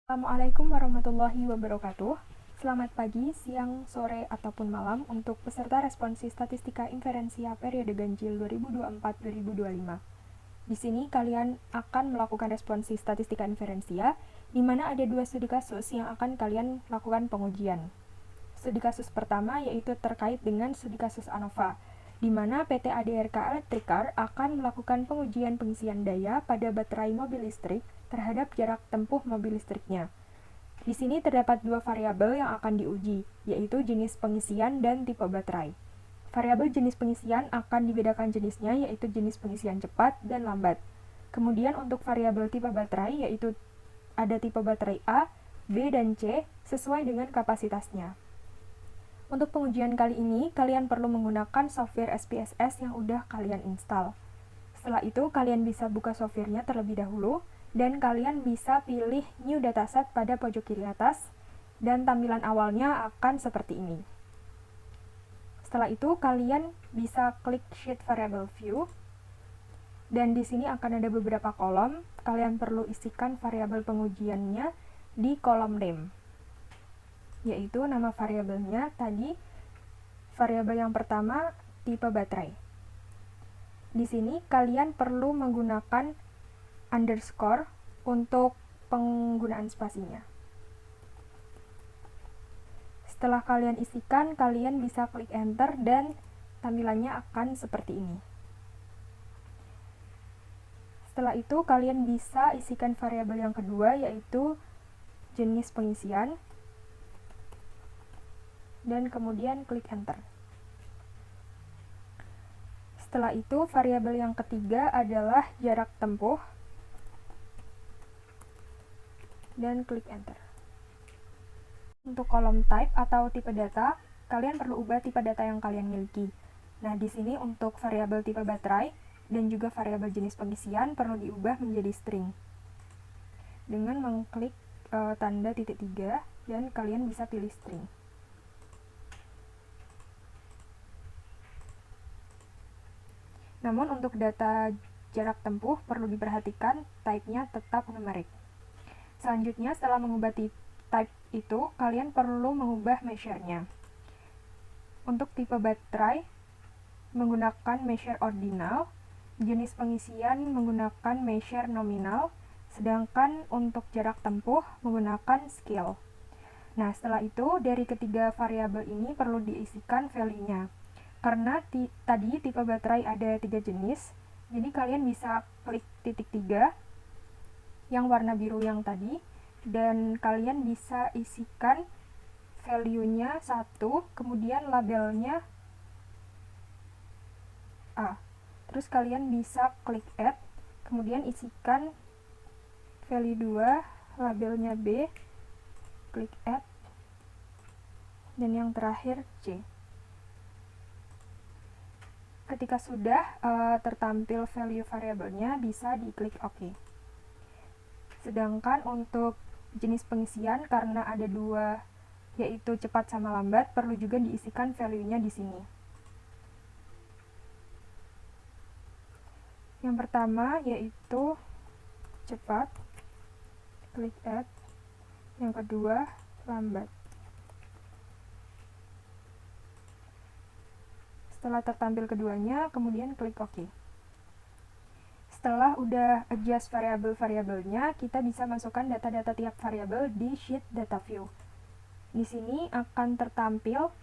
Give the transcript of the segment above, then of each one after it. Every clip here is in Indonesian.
Assalamualaikum warahmatullahi wabarakatuh. Selamat pagi, siang, sore, ataupun malam untuk peserta responsi statistika inferensia periode ganjil 2024-2025. Di sini kalian akan melakukan responsi statistika inferensia, di mana ada dua studi kasus yang akan kalian lakukan pengujian. Studi kasus pertama yaitu terkait dengan studi kasus ANOVA, di mana PT ADRK Electricar akan melakukan pengujian pengisian daya pada baterai mobil listrik terhadap jarak tempuh mobil listriknya. Di sini terdapat dua variabel yang akan diuji, yaitu jenis pengisian dan tipe baterai. Variabel jenis pengisian akan dibedakan jenisnya, yaitu jenis pengisian cepat dan lambat. Kemudian untuk variabel tipe baterai, yaitu ada tipe baterai A, B, dan C sesuai dengan kapasitasnya. Untuk pengujian kali ini, kalian perlu menggunakan software SPSS yang udah kalian install. Setelah itu, kalian bisa buka softwarenya terlebih dahulu, dan kalian bisa pilih New Dataset pada pojok kiri atas, dan tampilan awalnya akan seperti ini. Setelah itu, kalian bisa klik Sheet Variable View, dan di sini akan ada beberapa kolom. Kalian perlu isikan variabel pengujiannya di kolom name, yaitu nama variabelnya tadi. Variabel yang pertama, tipe baterai. Di sini kalian perlu menggunakan underscore untuk penggunaan spasinya. Setelah kalian isikan, kalian bisa klik enter dan tampilannya akan seperti ini. Setelah itu, kalian bisa isikan variabel yang kedua, yaitu jenis pengisian, dan kemudian klik enter. Setelah itu, variabel yang ketiga adalah jarak tempuh, dan klik enter. Untuk kolom type atau tipe data, kalian perlu ubah tipe data yang kalian miliki. Nah, di sini untuk variabel tipe baterai dan juga variabel jenis pengisian perlu diubah menjadi string. Dengan mengklik tanda titik 3 dan kalian bisa pilih string. Namun untuk data jarak tempuh perlu diperhatikan type-nya tetap numerik. Selanjutnya, setelah mengubah type itu, kalian perlu mengubah measure-nya. Untuk tipe baterai, menggunakan measure ordinal, jenis pengisian menggunakan measure nominal, sedangkan untuk jarak tempuh menggunakan scale. Nah, setelah itu, dari ketiga variabel ini perlu diisikan value-nya. Karena tadi tipe baterai ada 3 jenis, jadi kalian bisa klik titik 3 yang warna biru yang tadi, dan kalian bisa isikan value-nya 1, kemudian labelnya A. Terus kalian bisa klik add, kemudian isikan value 2, labelnya B, klik add, dan yang terakhir C. Ketika sudah tertampil value variabelnya, bisa diklik OK. Sedangkan untuk jenis pengisian, karena ada dua, yaitu cepat sama lambat, perlu juga diisikan value-nya di sini. Yang pertama yaitu cepat, klik add. Yang kedua, lambat. Setelah tertampil keduanya, kemudian klik OK. Setelah udah adjust variabel-variabelnya, kita bisa masukkan data-data tiap variabel di sheet data view. Di sini akan tertampil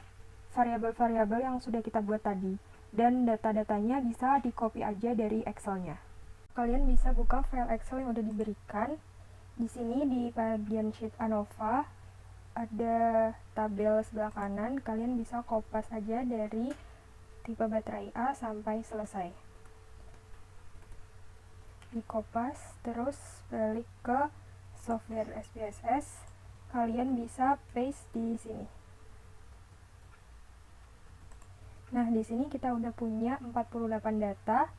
variabel-variabel yang sudah kita buat tadi, dan data-datanya bisa di-copy aja dari Excel-nya. Kalian bisa buka file Excel yang udah diberikan. Di sini di bagian sheet ANOVA ada tabel sebelah kanan, kalian bisa kopas aja dari tipe baterai A sampai selesai. Dikopas, terus balik ke software SPSS, kalian bisa paste di sini. Nah, di sini kita udah punya 48 data,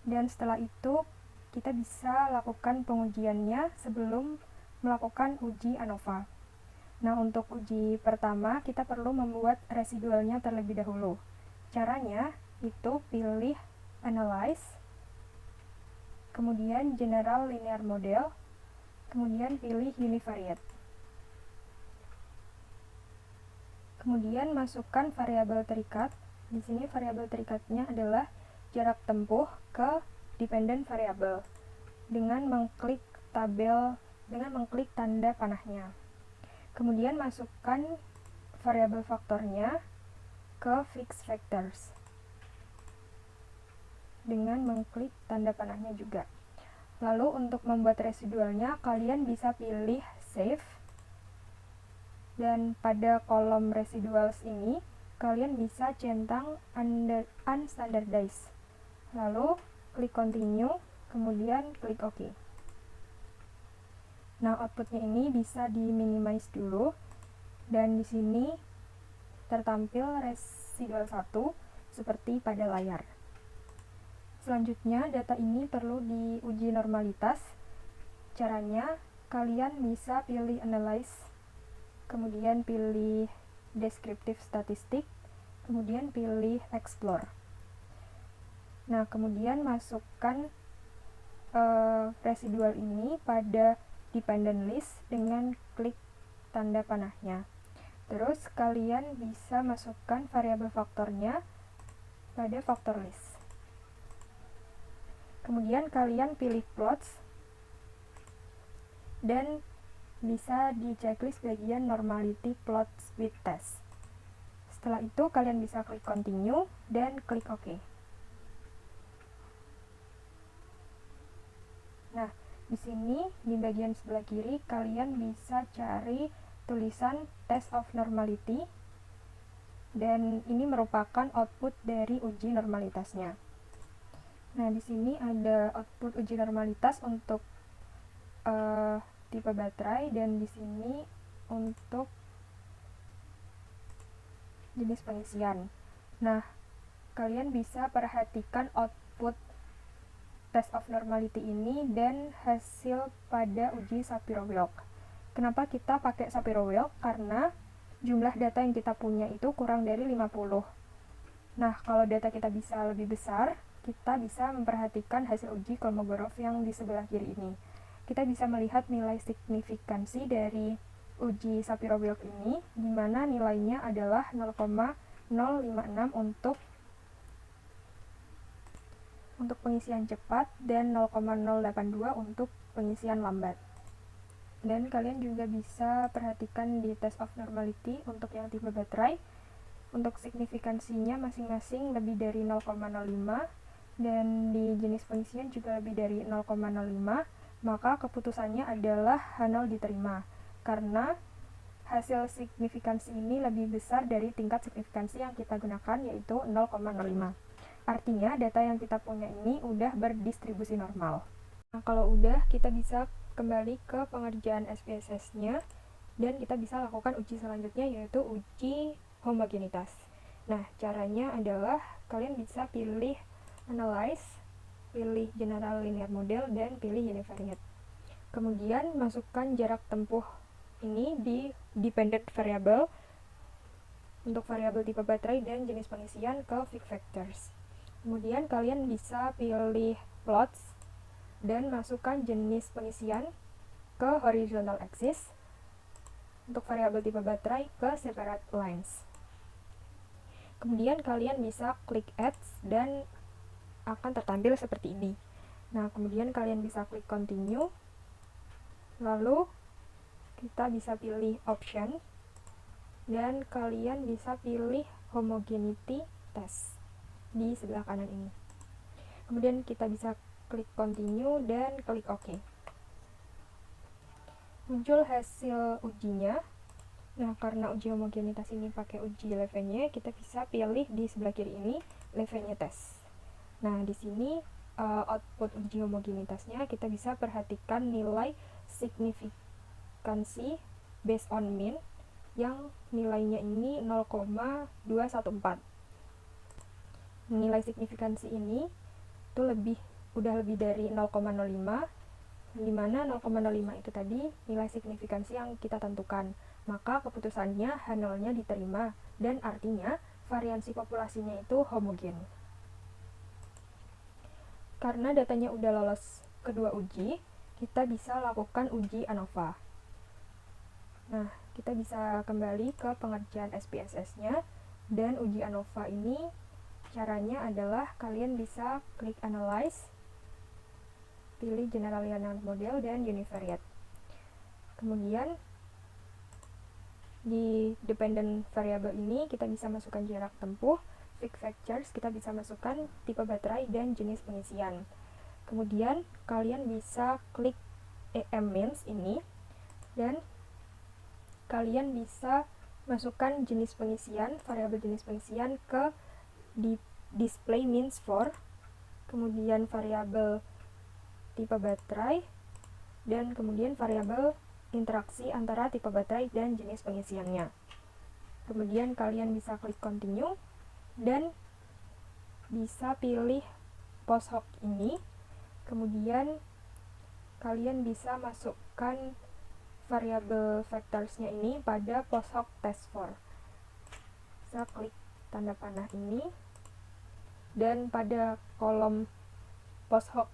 dan setelah itu kita bisa lakukan pengujiannya sebelum melakukan uji ANOVA. Nah, untuk uji pertama, kita perlu membuat residualnya terlebih dahulu. Caranya itu pilih Analyze, kemudian General Linear Model, kemudian pilih univariate. Kemudian masukkan variabel terikat. Di sini variabel terikatnya adalah jarak tempuh ke dependent variable dengan mengklik tanda panahnya. Kemudian masukkan variabel faktornya ke fixed vectors dengan mengklik tanda panahnya juga. Lalu untuk membuat residualnya, kalian bisa pilih save. Dan pada kolom residuals ini, kalian bisa centang unstandardized. Lalu, klik continue, kemudian klik OK. Nah, outputnya ini bisa di-minimize dulu. Dan di sini tertampil residual 1 seperti pada layar. Selanjutnya, data ini perlu diuji normalitas. Caranya, kalian bisa pilih analyze, kemudian pilih descriptive statistik, kemudian pilih explore. Nah, kemudian masukkan residual ini pada dependent list dengan klik tanda panahnya. Terus kalian bisa masukkan variabel faktornya pada factor list. Kemudian kalian pilih plots dan bisa di checklist bagian normality plots with test. Setelah itu kalian bisa klik continue dan klik OK. Nah, di sini di bagian sebelah kiri kalian bisa cari tulisan test of normality dan ini merupakan output dari uji normalitasnya. Nah, di sini ada output uji normalitas untuk tipe baterai dan di sini untuk jenis pengisian. Nah, kalian bisa perhatikan output test of normality ini dan hasil pada uji Shapiro-Wilk. Kenapa kita pakai Shapiro-Wilk? Karena jumlah data yang kita punya itu kurang dari 50. Nah, kalau data kita bisa lebih besar, kita bisa memperhatikan hasil uji Kolmogorov yang di sebelah kiri ini. Kita bisa melihat nilai signifikansi dari uji Shapiro-Wilk ini, di mana nilainya adalah 0,056 untuk pengisian cepat dan 0,082 untuk pengisian lambat. Dan kalian juga bisa perhatikan di test of normality untuk yang tipe baterai. Untuk signifikansinya masing-masing lebih dari 0,05 dan di jenis pengisian juga lebih dari 0,05. Maka keputusannya adalah H0 diterima, karena hasil signifikansi ini lebih besar dari tingkat signifikansi yang kita gunakan, yaitu 0,05. Artinya, data yang kita punya ini udah berdistribusi normal. Nah, kalau udah, kita bisa kembali ke pengerjaan SPSS-nya, dan kita bisa lakukan uji selanjutnya, yaitu uji homogenitas. Nah, caranya adalah kalian bisa pilih Analyze, pilih General Linear Model, dan pilih Univariate. Kemudian masukkan jarak tempuh ini di Dependent Variable untuk variabel tipe baterai dan jenis pengisian ke Fixed Vectors. Kemudian kalian bisa pilih Plots dan masukkan jenis pengisian ke Horizontal Axis, untuk variabel tipe baterai ke Separate Lines. Kemudian kalian bisa klik Add dan akan tertampil seperti ini. Nah, kemudian kalian bisa klik Continue, lalu kita bisa pilih Option, dan kalian bisa pilih Homogeneity Test di sebelah kanan ini. Kemudian kita bisa klik Continue dan klik OK. Muncul hasil ujinya. Nah, karena uji homogenitas ini pakai uji Levene, kita bisa pilih di sebelah kiri ini Levene test. Nah, di sini output uji homogenitasnya kita bisa perhatikan nilai signifikansi based on mean yang nilainya ini 0,214. Nilai signifikansi ini itu udah lebih dari 0,05, di mana 0,05 itu tadi nilai signifikansi yang kita tentukan. Maka keputusannya H0-nya diterima dan artinya variansi populasinya itu homogen. Karena datanya udah lolos kedua uji, kita bisa lakukan uji ANOVA. Nah, kita bisa kembali ke pengerjaan SPSS-nya, dan uji ANOVA ini caranya adalah kalian bisa klik Analyze, pilih General Linear Model dan Univariate. Kemudian di dependent variable ini kita bisa masukkan jarak tempuh, fixed features, kita bisa masukkan tipe baterai dan jenis pengisian. Kemudian kalian bisa klik EM-means ini, dan kalian bisa masukkan jenis pengisian, variabel jenis pengisian ke di display means for, kemudian variabel tipe baterai, dan kemudian variabel interaksi antara tipe baterai dan jenis pengisiannya. Kemudian kalian bisa klik continue dan bisa pilih post hoc ini. Kemudian kalian bisa masukkan variabel vectorsnya ini pada post hoc test for. Bisa klik tanda panah ini, dan pada kolom post hoc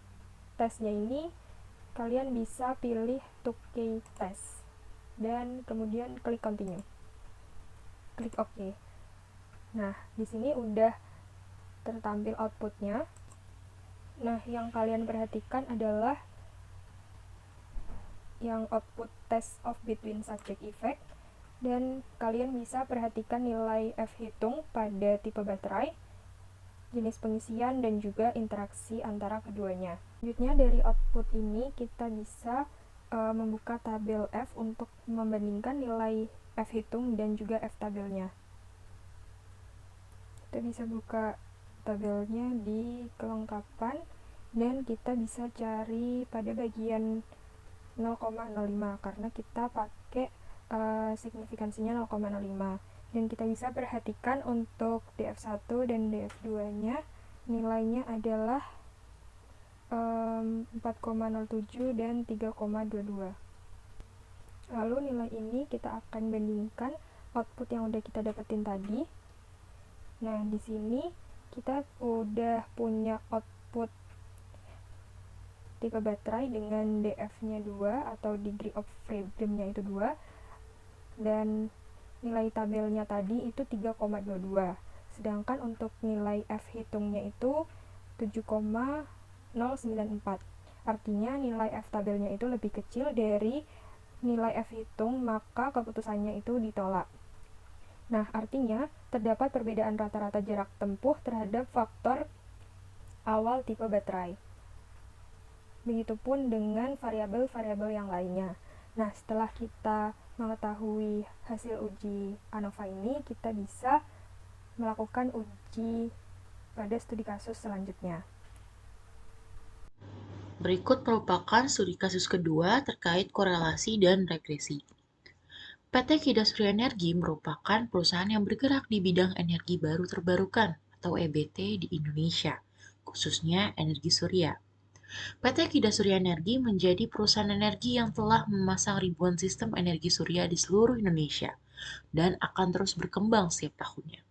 testnya ini kalian bisa pilih 2K test dan kemudian klik continue, klik OK. Nah, di sini udah tertampil outputnya. Nah, yang kalian perhatikan adalah yang output test of between subject effect, dan kalian bisa perhatikan nilai F hitung pada tipe baterai, jenis pengisian, dan juga interaksi antara keduanya. Selanjutnya dari output ini kita bisa membuka tabel F untuk membandingkan nilai F hitung dan juga F tabelnya. Kita bisa buka tabelnya di kelengkapan, dan kita bisa cari pada bagian 0,05 karena kita pakai signifikansinya 0,05. Dan kita bisa perhatikan untuk DF1 dan DF2 nya nilainya adalah 4,07 dan 3,22. Lalu nilai ini kita akan bandingkan output yang udah kita dapetin tadi. Nah, di sini kita udah punya output tipe baterai dengan DF-nya 2 atau degree of freedom-nya itu 2, dan nilai tabelnya tadi itu 3,22. Sedangkan untuk nilai F hitungnya itu 7,094. Artinya nilai F tabelnya itu lebih kecil dari nilai F hitung, maka keputusannya itu ditolak. Nah, artinya terdapat perbedaan rata-rata jarak tempuh terhadap faktor awal tipe baterai. Begitupun dengan variabel-variabel yang lainnya. Nah, setelah kita mengetahui hasil uji ANOVA ini, kita bisa melakukan uji pada studi kasus selanjutnya. Berikut merupakan studi kasus kedua terkait korelasi dan regresi. PT Kida Surya Energi merupakan perusahaan yang bergerak di bidang energi baru terbarukan atau EBT di Indonesia, khususnya energi surya. PT Kida Surya Energi menjadi perusahaan energi yang telah memasang ribuan sistem energi surya di seluruh Indonesia dan akan terus berkembang setiap tahunnya.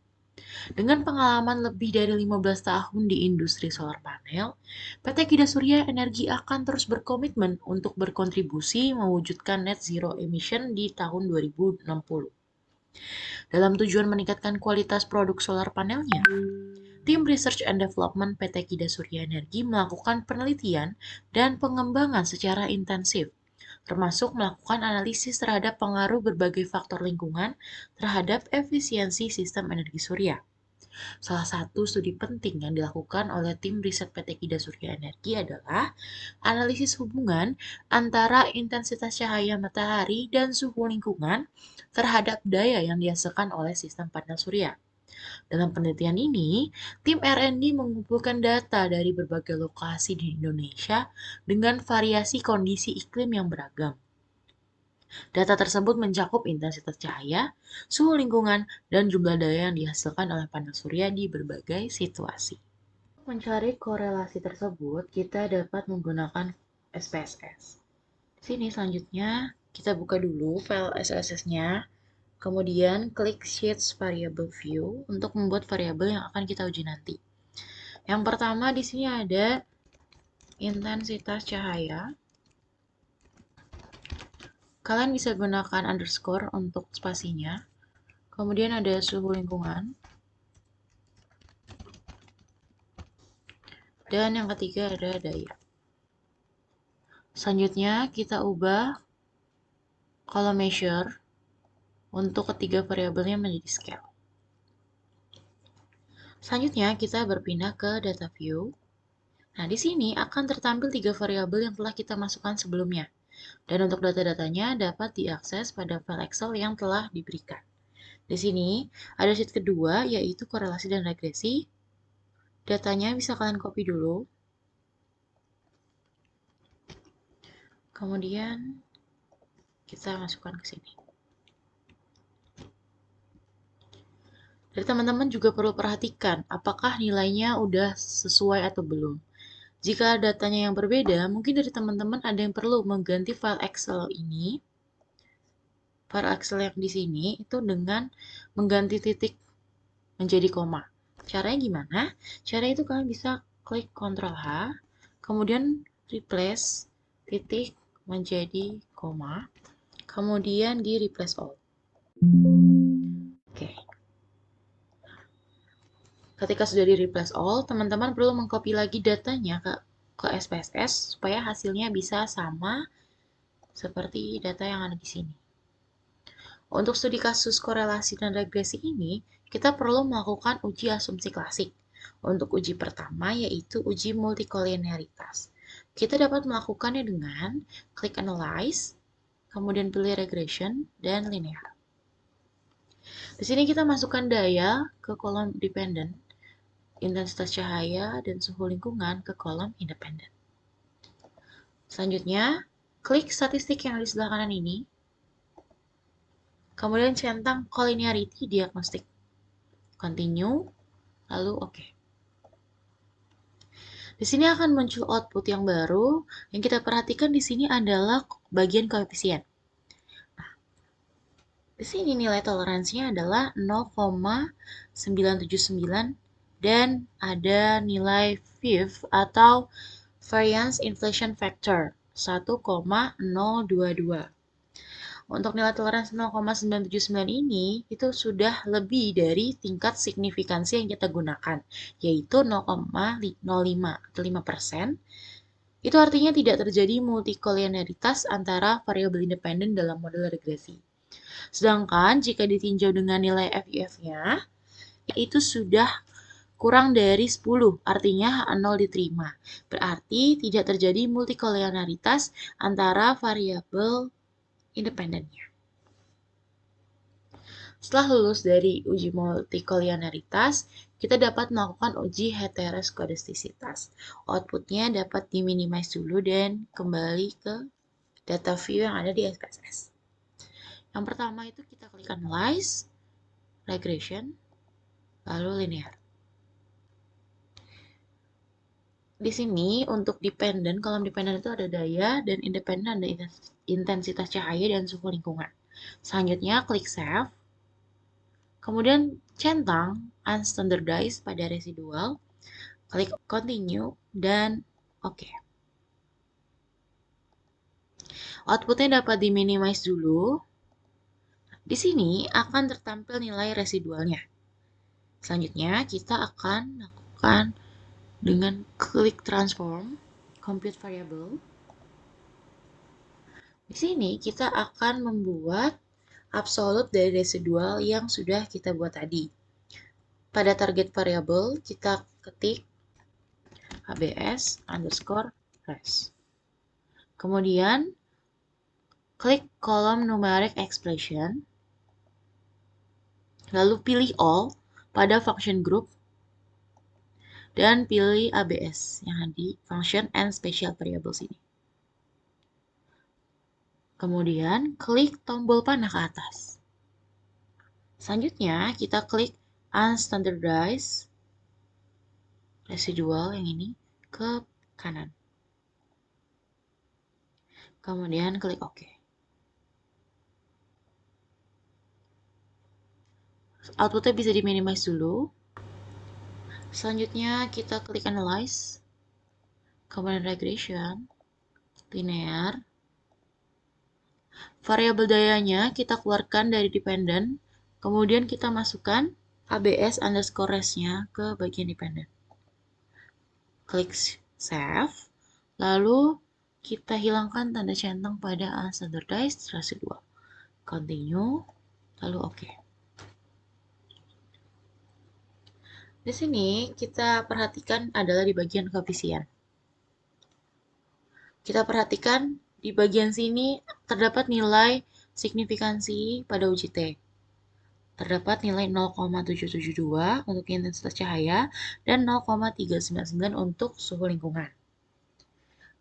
Dengan pengalaman lebih dari 15 tahun di industri solar panel, PT Kida Surya Energi akan terus berkomitmen untuk berkontribusi mewujudkan net zero emission di tahun 2060. Dalam tujuan meningkatkan kualitas produk solar panelnya, tim Research and Development PT Kida Surya Energi melakukan penelitian dan pengembangan secara intensif, termasuk melakukan analisis terhadap pengaruh berbagai faktor lingkungan terhadap efisiensi sistem energi surya. Salah satu studi penting yang dilakukan oleh tim riset PT Kida Surya Energi adalah analisis hubungan antara intensitas cahaya matahari dan suhu lingkungan terhadap daya yang dihasilkan oleh sistem panel surya. Dalam penelitian ini, tim R&D mengumpulkan data dari berbagai lokasi di Indonesia dengan variasi kondisi iklim yang beragam. Data tersebut mencakup intensitas cahaya, suhu lingkungan, dan jumlah daya yang dihasilkan oleh panel surya di berbagai situasi. Untuk mencari korelasi tersebut, kita dapat menggunakan SPSS. Sini selanjutnya, kita buka dulu file SPSS-nya, kemudian klik Sheets Variable View untuk membuat variabel yang akan kita uji nanti. Yang pertama di sini ada intensitas cahaya. Kalian bisa gunakan underscore untuk spasinya. Kemudian ada suhu lingkungan. Dan yang ketiga ada daya. Selanjutnya kita ubah column measure untuk ketiga variabelnya menjadi scale. Selanjutnya kita berpindah ke data view. Nah, di sini akan tertampil tiga variabel yang telah kita masukkan sebelumnya. Dan untuk data-datanya dapat diakses pada file Excel yang telah diberikan. Di sini ada sheet kedua yaitu korelasi dan regresi. Datanya bisa kalian copy dulu. Kemudian kita masukkan ke sini. Jadi teman-teman juga perlu perhatikan apakah nilainya udah sesuai atau belum. Jika datanya yang berbeda, mungkin dari teman-teman ada yang perlu mengganti file Excel ini, file Excel yang di sini itu dengan mengganti titik menjadi koma. Caranya gimana? Caranya itu kalian bisa klik Ctrl H, kemudian replace titik menjadi koma, kemudian di replace all. Oke. Ketika sudah di replace all, teman-teman perlu mengcopy lagi datanya ke SPSS supaya hasilnya bisa sama seperti data yang ada di sini. Untuk studi kasus korelasi dan regresi ini, kita perlu melakukan uji asumsi klasik. Untuk uji pertama yaitu uji multikolinearitas. Kita dapat melakukannya dengan klik Analyze, kemudian pilih Regression dan Linear. Di sini kita masukkan daya ke kolom dependent, intensitas cahaya dan suhu lingkungan ke kolom independent. Selanjutnya, klik statistik yang ada di sebelah kanan ini, kemudian centang collinearity diagnostic. Continue, lalu oke. Di sini akan muncul output yang baru. Yang kita perhatikan di sini adalah bagian koefisien. Nah, di sini nilai toleransinya adalah 0,979 dan ada nilai VIF atau variance inflation factor 1,022. Untuk nilai toleransi 0,979 ini, itu sudah lebih dari tingkat signifikansi yang kita gunakan, yaitu 0,05 atau 5%. Itu artinya tidak terjadi multikolinearitas antara variabel independen dalam model regresi. Sedangkan jika ditinjau dengan nilai FIF-nya, itu sudah kurang dari 10, artinya 0 diterima. Berarti tidak terjadi multikolinearitas antara variabel independennya. Setelah lulus dari uji multikolinearitas, kita dapat melakukan uji heteroskodastisitas. Outputnya dapat diminimize dulu dan kembali ke data view yang ada di SPSS. Yang pertama itu kita klik Analyze, Regression, lalu Linear. Di sini untuk dependent, kolom dependent itu ada daya, dan independent ada intensitas cahaya dan suhu lingkungan. Selanjutnya klik Save, kemudian centang Unstandardized pada residual, klik Continue, dan oke. Outputnya dapat diminimize dulu. Di sini akan tertampil nilai residualnya. Selanjutnya kita akan lakukan dengan klik Transform, Compute Variable. Di sini kita akan membuat absolute dari residual yang sudah kita buat tadi. Pada target variable kita ketik abs underscore res. Kemudian klik kolom numeric expression, lalu pilih all pada function group dan pilih abs yang di function and special variables ini. Kemudian klik tombol panah ke atas. Selanjutnya kita klik unstandardized residual yang ini ke kanan. Kemudian klik OK. Outputnya bisa diminimize dulu. Selanjutnya kita klik Analyze, kemudian Regression, Linear, Variabel dayanya kita keluarkan dari dependent, kemudian kita masukkan ABS underscore res-nya ke bagian dependent. Klik save, lalu kita hilangkan tanda centang pada unstandardized residual. Continue, lalu oke. Di sini kita perhatikan adalah di bagian koefisien. Kita perhatikan di bagian sini terdapat nilai signifikansi pada uji T. Terdapat nilai 0,772 untuk intensitas cahaya dan 0,399 untuk suhu lingkungan.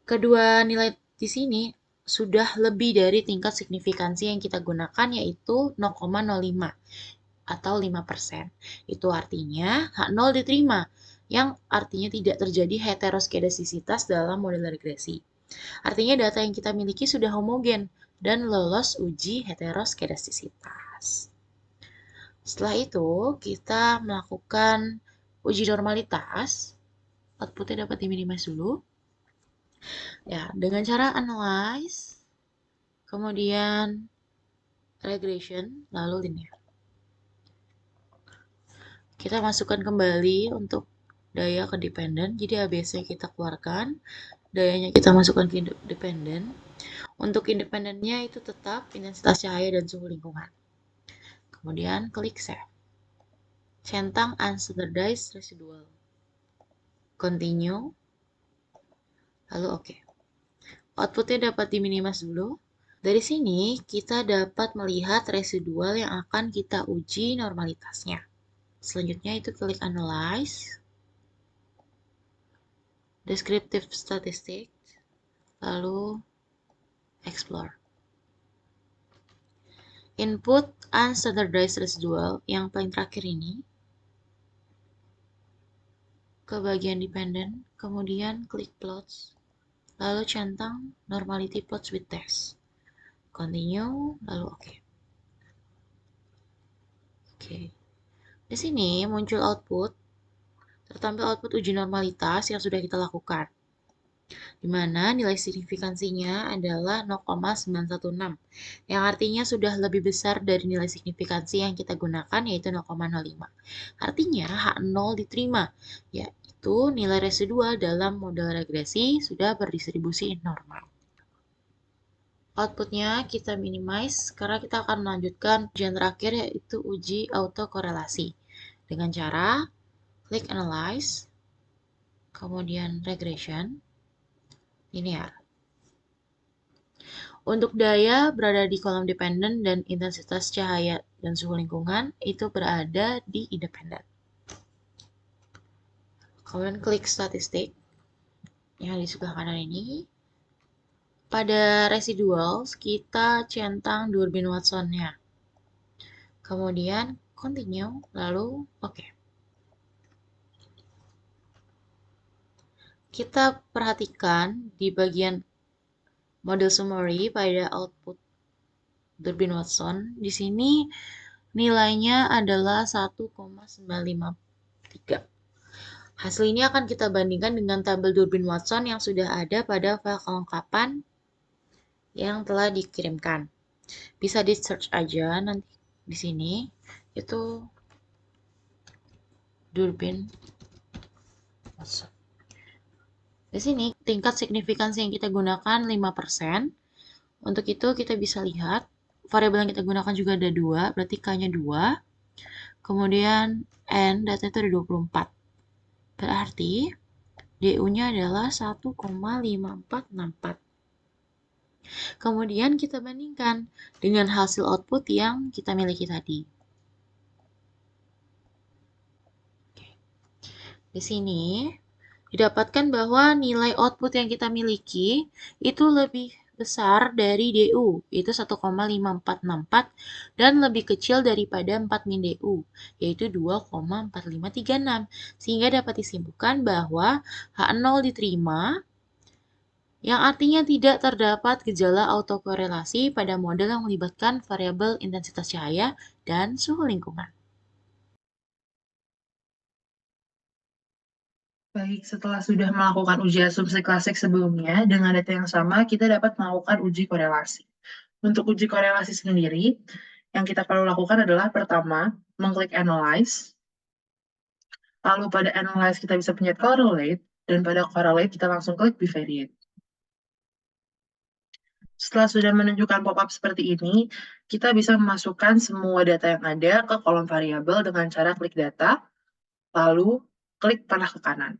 Kedua nilai di sini sudah lebih dari tingkat signifikansi yang kita gunakan, yaitu 0,05 atau 5%. Itu artinya H0 diterima, yang artinya tidak terjadi heteroskedastisitas dalam model regresi. Artinya data yang kita miliki sudah homogen dan lolos uji heteroskedastisitas. Setelah itu, kita melakukan uji normalitas. Outputnya dapat diminimize dulu. Ya, dengan cara analyze, kemudian regression, lalu linear. Kita masukkan kembali untuk daya ke dependent. Jadi ABS kita keluarkan, dayanya kita masukkan ke dependent. Untuk independennya itu tetap intensitas cahaya dan suhu lingkungan. Kemudian klik save. Centang unstandardized residual. Continue. Lalu oke. Outputnya dapat diminimize dulu. Dari sini kita dapat melihat residual yang akan kita uji normalitasnya. Selanjutnya itu klik analyze. Descriptive statistic. Lalu explore. Input unstandardized residual yang paling terakhir ini ke bagian dependent, kemudian klik plots, lalu centang normality plots with test. Continue, lalu oke. Oke. Di sini muncul output, tertampil output uji normalitas yang sudah kita lakukan, di mana nilai signifikansinya adalah 0,916, yang artinya sudah lebih besar dari nilai signifikansi yang kita gunakan, yaitu 0,05. Artinya H0 diterima, yaitu nilai residual dalam model regresi sudah berdistribusi normal. Outputnya kita minimize karena kita akan melanjutkan ujian terakhir, yaitu uji autokorelasi. Dengan cara klik analyze, kemudian regression, linear. Untuk daya berada di kolom dependent dan intensitas cahaya dan suhu lingkungan itu berada di independent. Kemudian klik statistik yang di sebelah kanan ini. Pada residuals kita centang Durbin Watson-nya. Kemudian continue, lalu oke. Kita perhatikan di bagian model summary pada output Durbin Watson. Di sini nilainya adalah 1,953. Hasil ini akan kita bandingkan dengan tabel Durbin Watson yang sudah ada pada file kelengkapan yang telah dikirimkan. Bisa di search aja nanti di sini, itu Durbin Watson. Di sini tingkat signifikansi yang kita gunakan 5%. Untuk itu kita bisa lihat variabel yang kita gunakan juga ada 2, berarti K-nya 2. Kemudian N datanya itu ada 24. Berarti DU-nya adalah 1,5464. Kemudian kita bandingkan dengan hasil output yang kita miliki tadi. Di sini didapatkan bahwa nilai output yang kita miliki itu lebih besar dari DU, yaitu 1,5464, dan lebih kecil daripada 4 min DU, yaitu 2,4536, sehingga dapat disimpulkan bahwa H0 diterima, yang artinya tidak terdapat gejala autokorelasi pada model yang melibatkan variabel intensitas cahaya dan suhu lingkungan. Baik, setelah sudah melakukan uji asumsi klasik sebelumnya, dengan data yang sama, kita dapat melakukan uji korelasi. Untuk uji korelasi sendiri, yang kita perlu lakukan adalah pertama, mengklik Analyze, lalu pada Analyze kita bisa pencet Correlate, dan pada Correlate kita langsung klik Bivariate. Setelah sudah menunjukkan pop-up seperti ini, kita bisa memasukkan semua data yang ada ke kolom variabel dengan cara klik data, lalu klik panah ke kanan.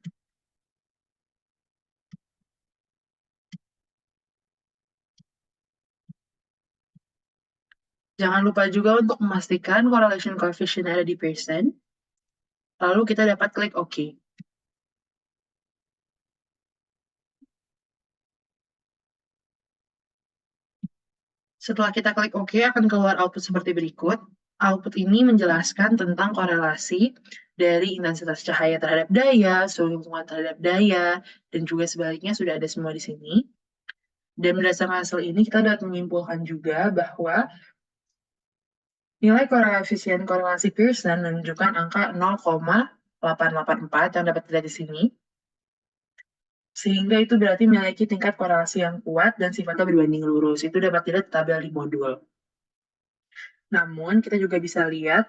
Jangan lupa juga untuk memastikan correlation coefficient ada di percent, lalu kita dapat klik OK. Setelah kita klik OK, akan keluar output seperti berikut. Output ini menjelaskan tentang korelasi dari intensitas cahaya terhadap daya, suhu lingkungan terhadap daya, dan juga sebaliknya sudah ada semua di sini. Dan berdasarkan hasil ini, kita dapat menyimpulkan juga bahwa nilai koefisien korelasi Pearson menunjukkan angka 0,884 yang dapat dilihat di sini. Sehingga itu berarti memiliki tingkat korelasi yang kuat dan sifatnya berbanding lurus. Itu dapat dilihat di tabel di modul. Namun, kita juga bisa lihat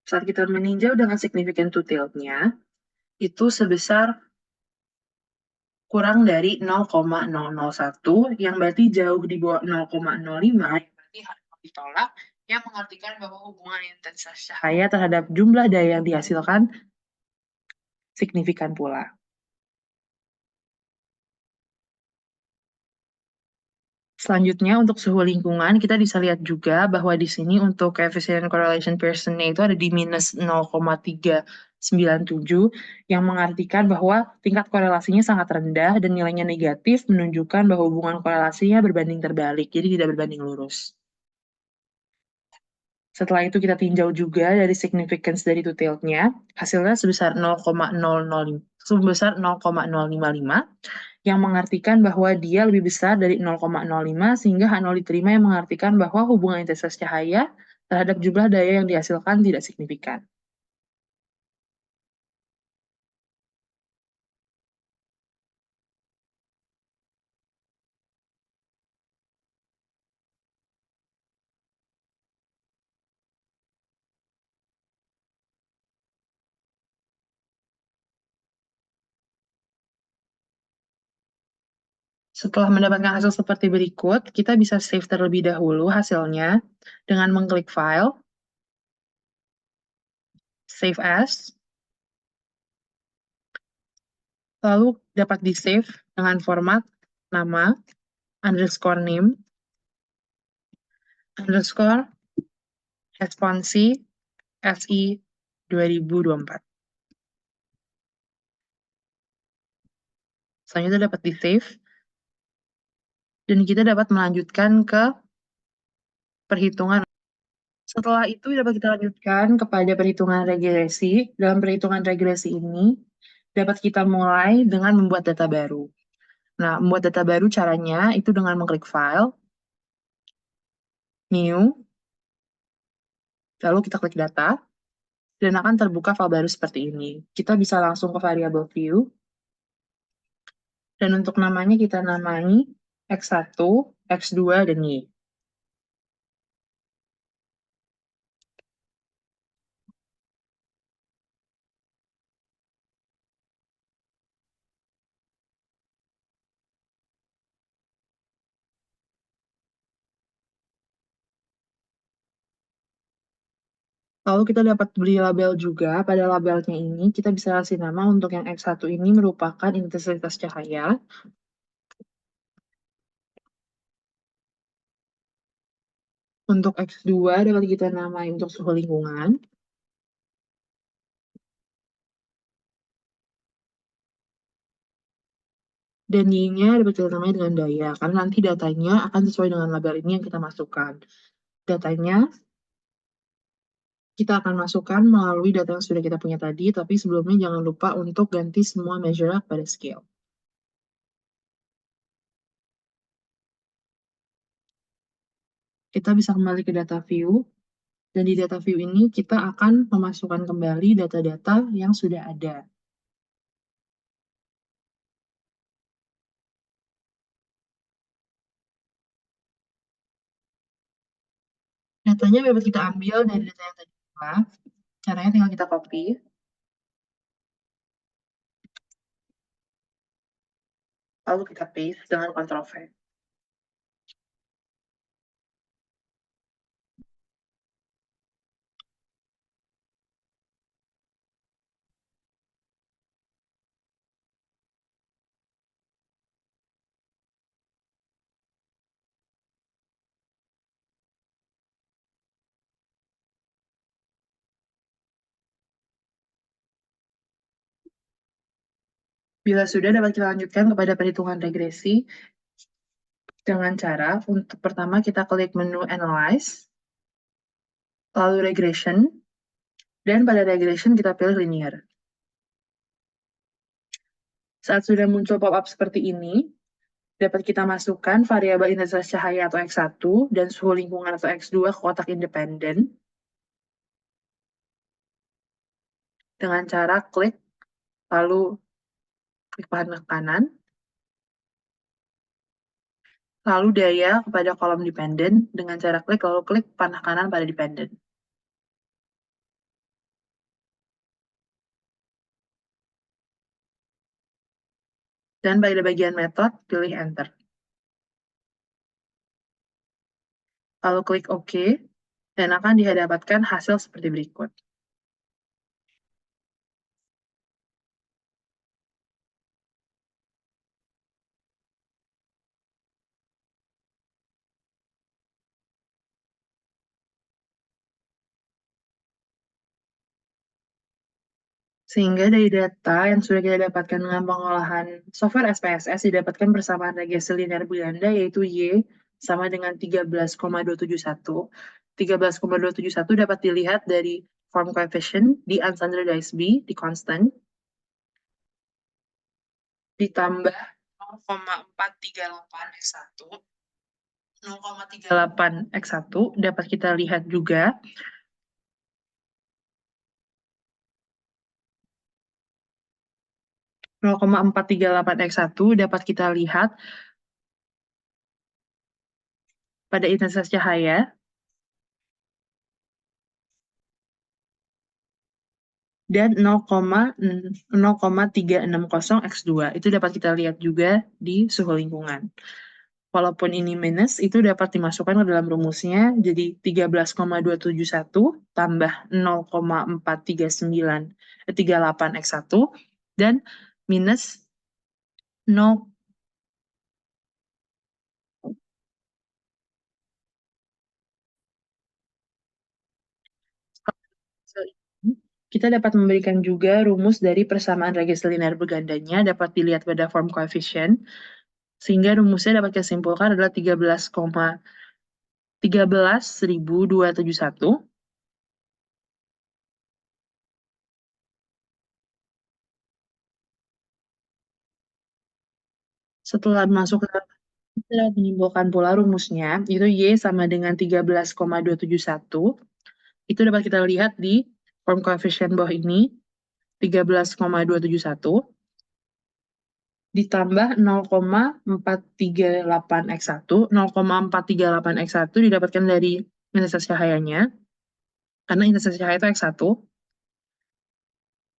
saat kita meninjau dengan significant to tilt-nya, itu sebesar kurang dari 0,001, yang berarti jauh di bawah 0,05, yang berarti harus ditolak, yang mengartikan bahwa hubungan intensitas cahaya terhadap jumlah daya yang dihasilkan signifikan pula. Selanjutnya, untuk suhu lingkungan, kita bisa lihat juga bahwa di sini untuk coefficient correlation Pearson-nya itu ada di minus 0,397, yang mengartikan bahwa tingkat korelasinya sangat rendah dan nilainya negatif, menunjukkan bahwa hubungan korelasinya berbanding terbalik, jadi tidak berbanding lurus. Setelah itu kita tinjau juga dari significance dari two tilt-nya, hasilnya sebesar 0,055, yang mengartikan bahwa dia lebih besar dari 0,05 sehingga H0 diterima, yang mengartikan bahwa hubungan intensitas cahaya terhadap jumlah daya yang dihasilkan tidak signifikan. Setelah mendapatkan hasil seperti berikut, kita bisa save terlebih dahulu hasilnya dengan mengklik File, Save As, lalu dapat di-save dengan format nama, underscore name, underscore responsi SI 2024. Selanjutnya dapat di-save, dan kita dapat melanjutkan ke perhitungan. Setelah itu dapat kita lanjutkan kepada perhitungan regresi. Dalam perhitungan regresi ini, dapat kita mulai dengan membuat data baru. Nah, membuat data baru caranya itu dengan mengklik File, New, lalu kita klik Data, dan akan terbuka file baru seperti ini. Kita bisa langsung ke variabel View, dan untuk namanya kita namai X1, X2, dan Y. Lalu kita dapat beri label juga. Pada labelnya ini, kita bisa kasih nama untuk yang X1 ini merupakan intensitas cahaya. Untuk X2 dapat kita namai untuk suhu lingkungan. Dan Y-nya dapat kita namai dengan daya, karena nanti datanya akan sesuai dengan label ini yang kita masukkan. Datanya kita akan masukkan melalui data yang sudah kita punya tadi, tapi sebelumnya jangan lupa untuk ganti semua measure pada scale. Kita bisa kembali ke data view, dan di data view ini kita akan memasukkan kembali data-data yang sudah ada. Datanya dapat kita ambil dari data yang tadi. Caranya tinggal kita copy, lalu kita paste dengan Ctrl V. Bila sudah, dapat kita lanjutkan kepada perhitungan regresi dengan cara untuk pertama kita klik menu Analyze, lalu Regression, dan pada Regression kita pilih Linear. Saat sudah muncul pop-up seperti ini, dapat kita masukkan variabel intensitas cahaya atau X1 dan suhu lingkungan atau X2 ke kotak independen dengan cara klik, lalu klik panah kanan, lalu daya kepada kolom dependen dengan cara klik, lalu klik panah kanan pada dependen. Dan pada bagian method, pilih Enter. Lalu klik OK, dan akan dihadapkan hasil seperti berikut. Sehingga dari data yang sudah kita dapatkan dengan pengolahan software SPSS didapatkan persamaan regresi linear berganda yaitu Y sama dengan 13,271. 13,271 dapat dilihat dari form coefficient di unstandardized B di constant ditambah 0,438 X1. 0,38 X1 dapat kita lihat juga X1 dapat kita lihat pada intensitas cahaya dan 0,360 X2. Itu dapat kita lihat juga di suhu lingkungan. Walaupun ini minus, itu dapat dimasukkan ke dalam rumusnya, jadi 13,271 tambah 0,43938 X1 dan minus 0. Kita dapat memberikan juga rumus dari persamaan regresi linear bergandanya dapat dilihat pada form coefficient, sehingga rumusnya dapat kita simpulkan adalah 13.271 setelah masuk ke kita dapat menyimpulkan pula rumusnya, itu Y sama dengan 13,271. Itu dapat kita lihat di form coefficient bawah ini, 13,271 ditambah 0,438 X1. 0,438 X1 didapatkan dari intensitas cahayanya, karena intensitas cahaya itu X1,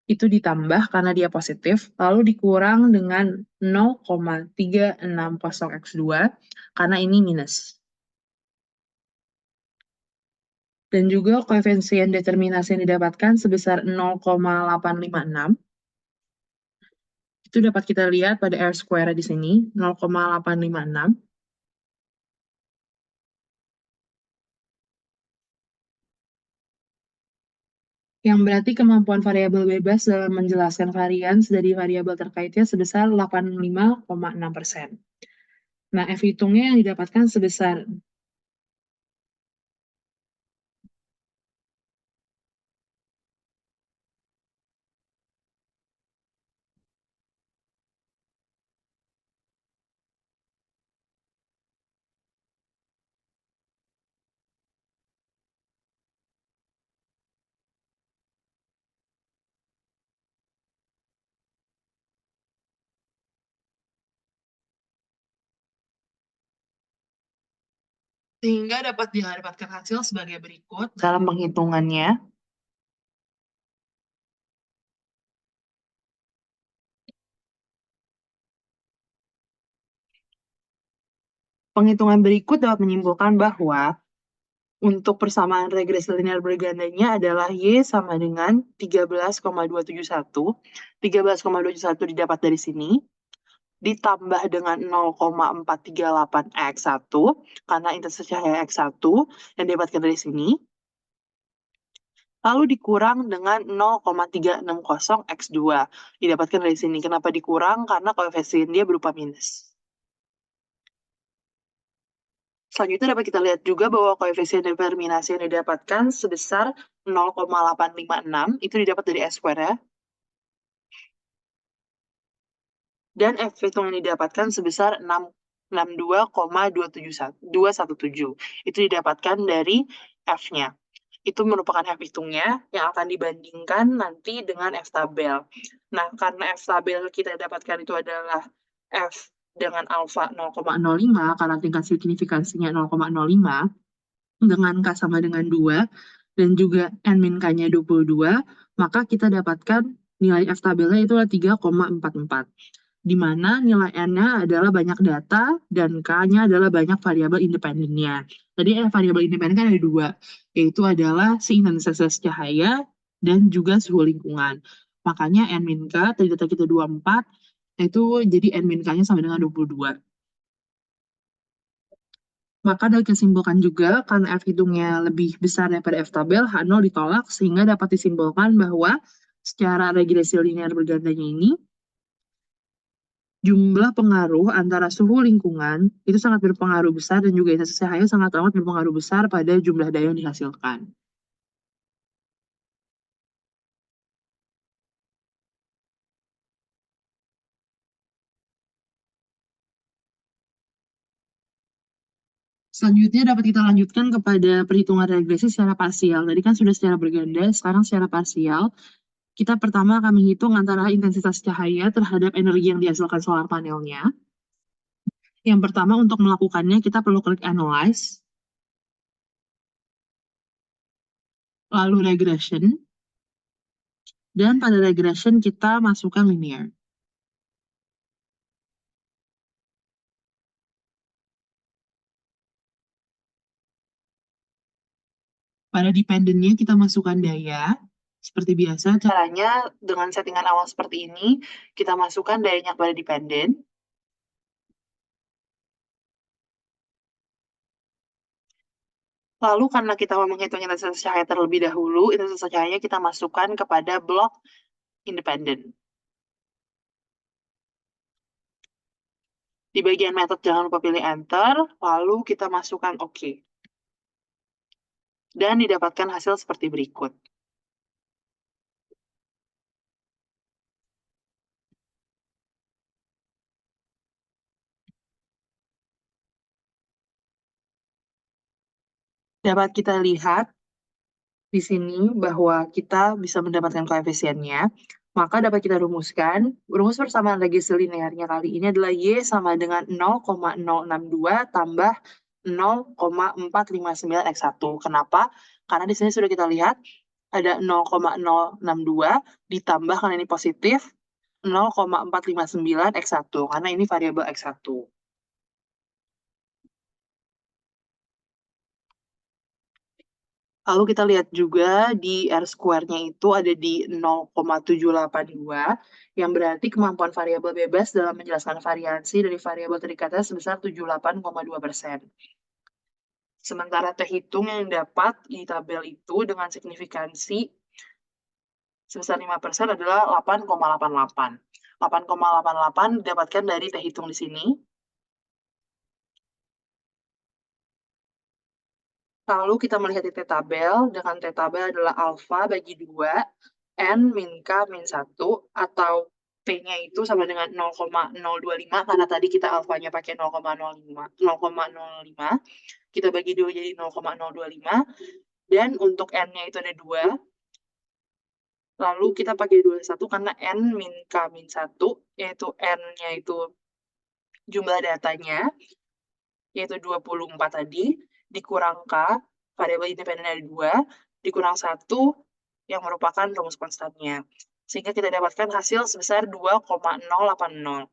itu ditambah karena dia positif, lalu dikurang dengan 0,360 X2, karena ini minus. Dan juga koefisien determinasi yang didapatkan sebesar 0,856. Itu dapat kita lihat pada R square di sini, 0,856. Yang berarti kemampuan variabel bebas dalam menjelaskan varians dari variabel terkaitnya sebesar 85,6%. Nah, F hitungnya yang didapatkan sebesar Sehingga dapat didapatkan hasil sebagai berikut dalam penghitungannya. Penghitungan berikut dapat menyimpulkan bahwa untuk persamaan regresi linear bergandanya adalah Y sama dengan 13,271. 13,271 didapat dari sini, ditambah dengan 0,438 X1, karena intensitas cahaya X1 yang didapatkan dari sini, lalu dikurang dengan 0,360 X2, didapatkan dari sini. Kenapa dikurang? Karena koefisien dia berupa minus. Selanjutnya dapat kita lihat juga bahwa koefisien determinasi yang didapatkan sebesar 0,856, itu didapat dari S2 ya. Dan F hitung yang didapatkan sebesar 662,217. Itu didapatkan dari F-nya. Itu merupakan F hitungnya yang akan dibandingkan nanti dengan F tabel. Nah, karena F tabel kita dapatkan itu adalah F dengan alfa 0,05, karena tingkat signifikansinya 0,05, dengan K sama dengan 2, dan juga N min K-nya 22, maka kita dapatkan nilai F tabelnya itu adalah 3,44. Di mana nilai N-nya adalah banyak data dan K-nya adalah banyak variabel independennya. Tadi variabel independen kan ada dua, yaitu adalah si intensitas cahaya dan juga suhu lingkungan. Makanya N min K, tadi data kita 24, itu jadi N min K-nya sama dengan 22. Maka dapat disimpulkan juga, karena F hitungnya lebih besar daripada F tabel, H0 ditolak, sehingga dapat disimpulkan bahwa secara regresi linear bergandanya ini, jumlah pengaruh antara suhu lingkungan itu sangat berpengaruh besar dan juga intensitas cahaya sangat amat berpengaruh besar pada jumlah daya yang dihasilkan. Selanjutnya dapat kita lanjutkan kepada perhitungan regresi secara parsial. Tadi kan sudah secara berganda, sekarang secara parsial. Kita pertama akan menghitung antara intensitas cahaya terhadap energi yang dihasilkan solar panelnya. Yang pertama untuk melakukannya kita perlu klik Analyze, lalu Regression, dan pada Regression kita masukkan Linear. Pada dependennya kita masukkan daya. Seperti biasa, caranya dengan settingan awal seperti ini, kita masukkan dayanya pada dependen. Lalu karena kita mau menghitung intensitas cahaya terlebih dahulu, intensitas cahaya kita masukkan kepada blok independen. Di bagian method jangan lupa pilih Enter, lalu kita masukkan OK. Dan didapatkan hasil seperti berikut. Dapat kita lihat di sini bahwa kita bisa mendapatkan koefisiennya. Maka dapat kita rumuskan, rumus persamaan regresi linearnya kali ini adalah Y sama dengan 0,062 tambah 0,459 X1. Kenapa? Karena di sini sudah kita lihat ada 0,062 ditambah, karena ini positif, 0,459 X1, karena ini variabel X1. Lalu kita lihat juga di R-square-nya itu ada di 0,782, yang berarti kemampuan variabel bebas dalam menjelaskan variansi dari variabel terikatnya sebesar 78,2%. Sementara T hitung yang dapat di tabel itu dengan signifikansi sebesar 5% adalah 8,88. 8,88 didapatkan dari T hitung di sini. Lalu kita melihat di T-tabel, dengan T-tabel adalah alfa bagi 2, N min K min 1, atau P-nya itu sama dengan 0,025, karena tadi kita alfanya pakai 0,05. Kita bagi 2 jadi 0,025, dan untuk N-nya itu ada 2, lalu kita pakai 21 karena N min K min 1, yaitu N-nya itu jumlah datanya, yaitu 24 tadi, dikurang K, variabel independen ada 2, dikurang 1, yang merupakan rumus konstannya. Sehingga kita dapatkan hasil sebesar 2,080.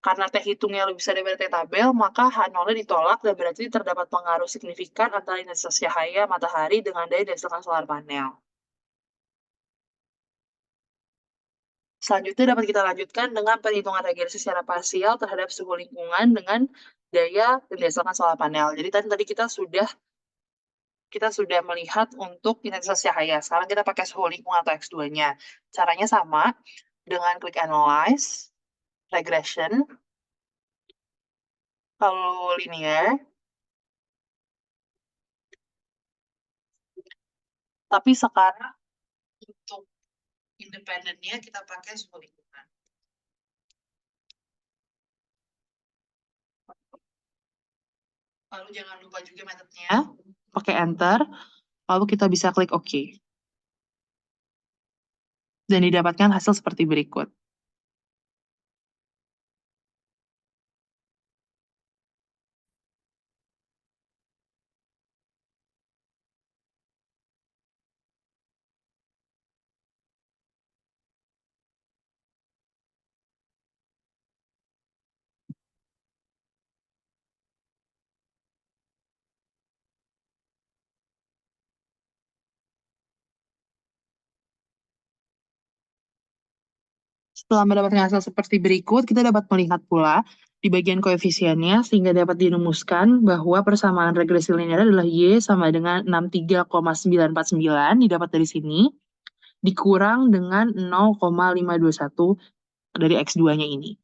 Karena T hitungnya lebih besar daripada T tabel, maka H0-nya ditolak dan berarti terdapat pengaruh signifikan antara intensitas cahaya matahari dengan daya dihasilkan solar panel. Selanjutnya dapat kita lanjutkan dengan perhitungan regresi secara parsial terhadap suhu lingkungan dengan daya yang dihasilkan solar panel. Jadi tadi kita sudah melihat untuk intensitas cahaya. Sekarang kita pakai suhu lingkungan atau X2-nya. Caranya sama dengan klik analyze, regression, lalu linear. Tapi sekarang untuk independennya kita pakai suhu lingkungan. Lalu jangan lupa juga metodenya, pakai enter, lalu kita bisa klik OK. Dan didapatkan hasil seperti berikut. Setelah mendapatkan hasil seperti berikut, kita dapat melihat pula di bagian koefisiennya sehingga dapat dirumuskan bahwa persamaan regresi linear adalah Y sama dengan 63,949 didapat dari sini, dikurang dengan 0,521 dari X2-nya ini.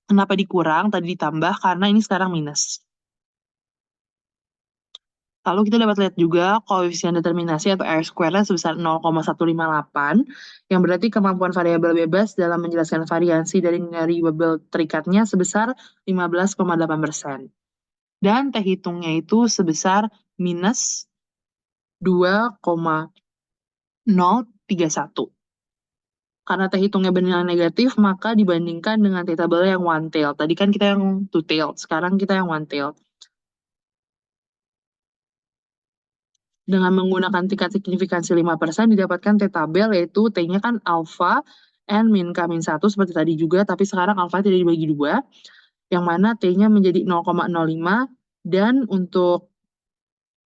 Kenapa dikurang? Tadi ditambah karena ini sekarang minus. Lalu kita dapat lihat juga koefisien determinasi atau R square-nya sebesar 0,158, yang berarti kemampuan variabel bebas dalam menjelaskan variasi dari bubble terikatnya sebesar 15,8%. Dan T hitungnya itu sebesar minus 2,031. Karena T hitungnya bernilai negatif, maka dibandingkan dengan T tabelnya yang one tail. Tadi kan kita yang two tail, sekarang kita yang one tail. Dengan menggunakan tingkat signifikansi 5% didapatkan T tabel, yaitu T-nya kan alpha N min K min 1 seperti tadi juga, tapi sekarang alpha tidak dibagi 2, yang mana T-nya menjadi 0,05 dan untuk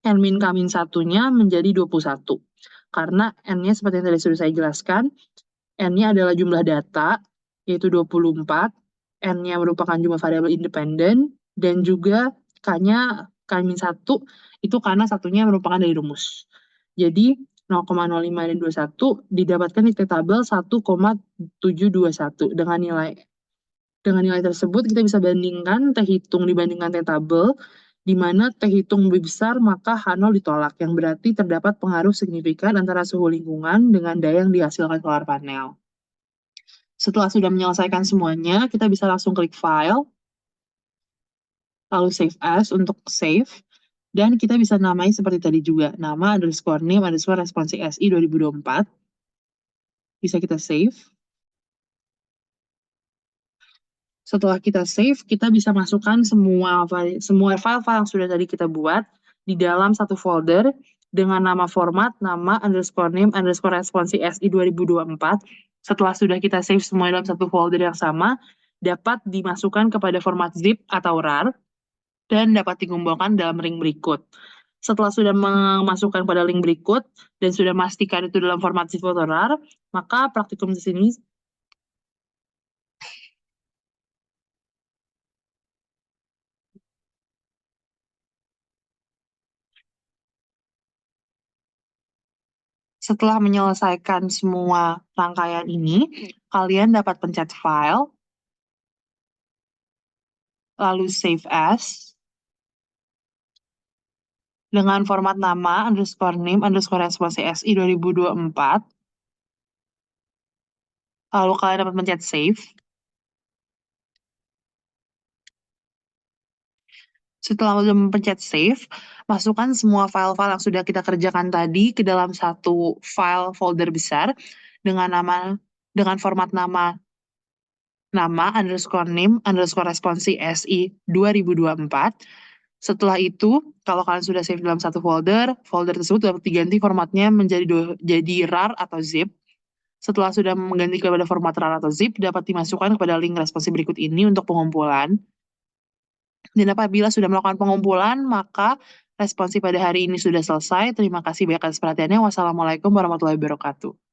N min K min 1-nya menjadi 21. Karena N-nya seperti yang tadi sudah saya jelaskan, N-nya adalah jumlah data, yaitu 24, N-nya merupakan jumlah variabel independen, dan juga K-nya K-1 itu karena satunya merupakan dari rumus. Jadi 0,05 dan 21 didapatkan di tabel 1,721 dengan nilai tersebut kita bisa bandingkan T hitung dibandingkan T tabel, di mana T hitung lebih besar maka H0 ditolak, yang berarti terdapat pengaruh signifikan antara suhu lingkungan dengan daya yang dihasilkan solar panel. Setelah sudah menyelesaikan semuanya, kita bisa langsung klik file, lalu save as untuk save, dan kita bisa namai seperti tadi juga, nama underscore name underscore responsi SI 2024. Bisa kita save. Setelah kita save, kita bisa masukkan semua file-file yang sudah tadi kita buat di dalam satu folder dengan nama format, nama underscore name underscore responsi SI 2024. Setelah sudah kita save semua dalam satu folder yang sama, dapat dimasukkan kepada format zip atau RAR dan dapat dikumpulkan dalam ring berikut. Setelah sudah memasukkan pada link berikut dan sudah memastikan itu dalam format zip atau RAR, maka praktikum di sini setelah menyelesaikan semua rangkaian ini, kalian dapat pencet file, lalu save as, dengan format nama underscore name underscore responsi SI 2024, lalu kalian dapat pencet save. Setelah mencet save, masukkan semua file-file yang sudah kita kerjakan tadi ke dalam satu file folder besar dengan format nama underscore name underscore responsi SI 2024. Setelah itu, kalau kalian sudah save dalam satu folder, folder tersebut dapat diganti formatnya jadi RAR atau zip. Setelah sudah mengganti kepada format RAR atau zip, dapat dimasukkan kepada link responsi berikut ini untuk pengumpulan. Dan apabila sudah melakukan pengumpulan, maka responsi pada hari ini sudah selesai. Terima kasih banyak atas perhatiannya. Wassalamualaikum warahmatullahi wabarakatuh.